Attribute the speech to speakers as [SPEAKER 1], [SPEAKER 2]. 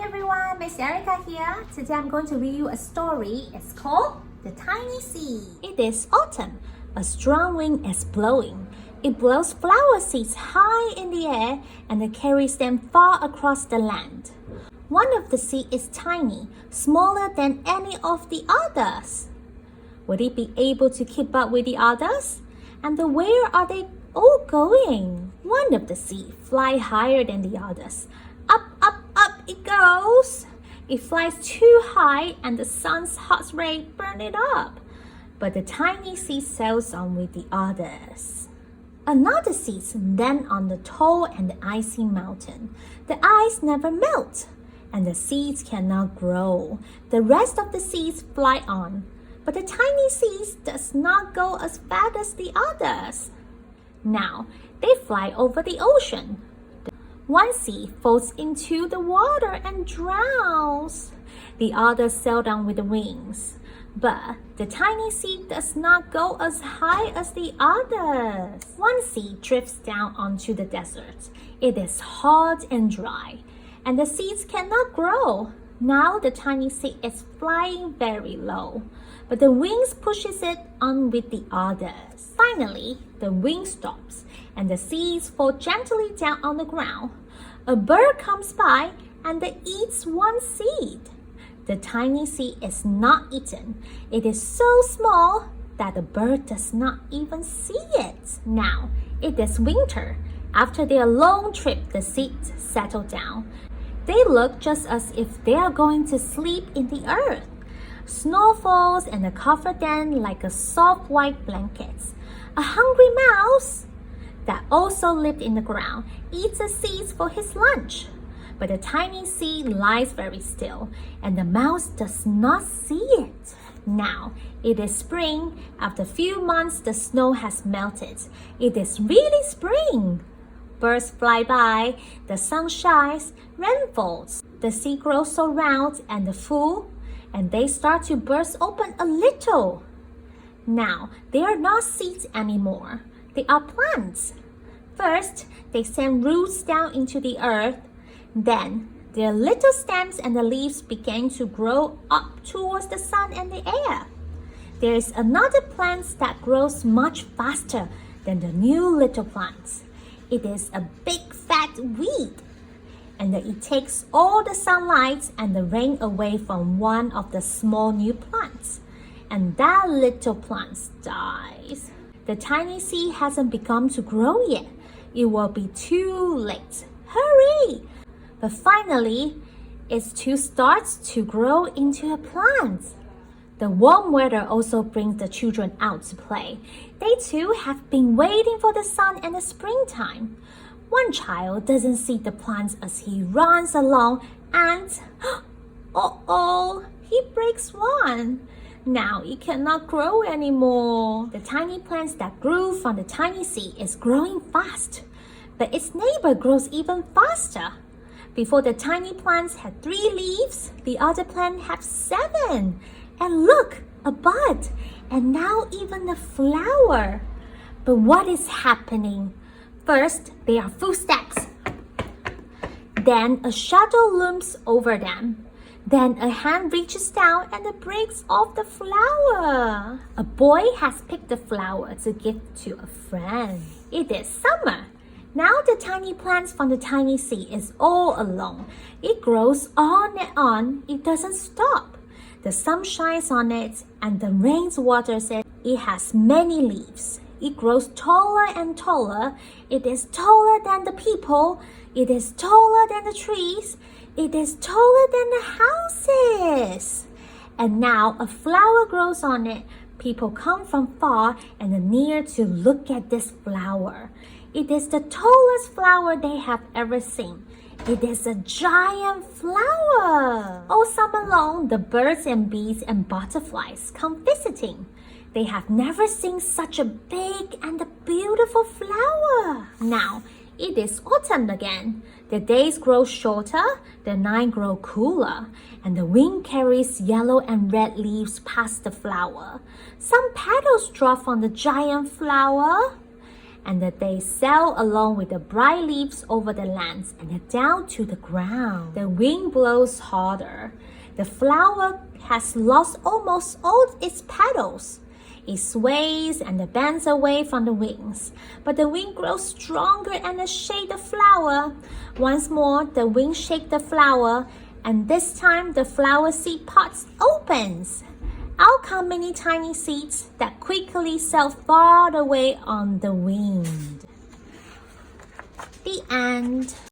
[SPEAKER 1] everyone, Miss Erica here. Today I'm going to read you a story. It's called The Tiny Seed. It is autumn. A strong wind is blowing. It blows flower seeds high in the air and it carries them far across the land. One of the seeds is tiny, smaller than any of the others. Would it be able to keep up with the others? And where are they all going? One of the seeds flies higher than the others. Up, up, up it goes. It flies too high and the sun's hot rays burn it up. But the tiny seed sails on with the others. Another seed lands on the tall and icy mountain. The ice never melts, and the seeds cannot grow. The rest of the seeds fly on, but the tiny seed does not go as fast as the others. Now, they fly over the ocean. One seed falls into the water and drowns. The others sail down with the wings. But the tiny seed does not go as high as the others. One seed drifts down onto the desert. It is hot and dry, and the seeds cannot grow. Now the tiny seed is flying very low, but the wings pushes it on with the others. Finally, the wind stops, and the seeds fall gently down on the ground. A bird comes by and it eats one seed. The tiny seed is not eaten. It is so small that the bird does not even see it. Now, it is winter. After their long trip, the seeds settle down. They look just as if they are going to sleep in the earth. Snow falls and cover them like a soft white blanket. A hungry mouse that also lived in the ground eats the seeds for his lunch. But the tiny seed lies very still, and the mouse does not see it. Now, it is spring. After a few months, the snow has melted. It is really spring. Birds fly by, the sun shines, rain falls. The seed grows so round and full, and they start to burst open a little. Now, they are not seeds anymore. They are plants. First, they send roots down into the earth. Then, their little stems and the leaves begin to grow up towards the sun and the air. There is another plant that grows much faster than the new little plants. It is a big fat weed, and it takes all the sunlight and the rain away from one of the small new plants, and that little plant dies. The tiny seed hasn't begun to grow yet. It will be too late. Hurry! But finally, it too starts to grow into a plant. The warm weather also brings the children out to play. They too have been waiting for the sun and the springtime. One child doesn't see the plants as he runs along and, he breaks one. Now it cannot grow anymore. The tiny plants that grew from the tiny seed is growing fast, but its neighbor grows even faster. Before the tiny plants had 3 leaves, the other plant had 7. And look, a bud, and now even a flower. But what is happening? First, there are footsteps. Then a shadow looms over them. Then a hand reaches down and it breaks off the flower. A boy has picked the flower to give to a friend. It is summer. Now the tiny plant from the tiny seed is all alone. It grows on and on. It doesn't stop. The sun shines on it and the rain waters it. It has many leaves. It grows taller and taller. It is taller than the people. It is taller than the trees. It is taller than the houses. And now a flower grows on it. People come from far and near to look at this flower. It is the tallest flower they have ever seen. It is a giant flower. All summer long, the birds and bees and butterflies come visiting. They have never seen such a big and a beautiful flower. Now, it is autumn again. The days grow shorter, the night grows cooler, and the wind carries yellow and red leaves past the flower. Some petals drop from the giant flower, and they sail along with the bright leaves over the lands and down to the ground. The wind blows harder. The flower has lost almost all its petals. It sways and bends away from the wings, but the wind grows stronger and shakes the flower. Once more, the wind shakes the flower, and this time the flower seed pods opens. Out come many tiny seeds that quickly sail far away on the wind. The end.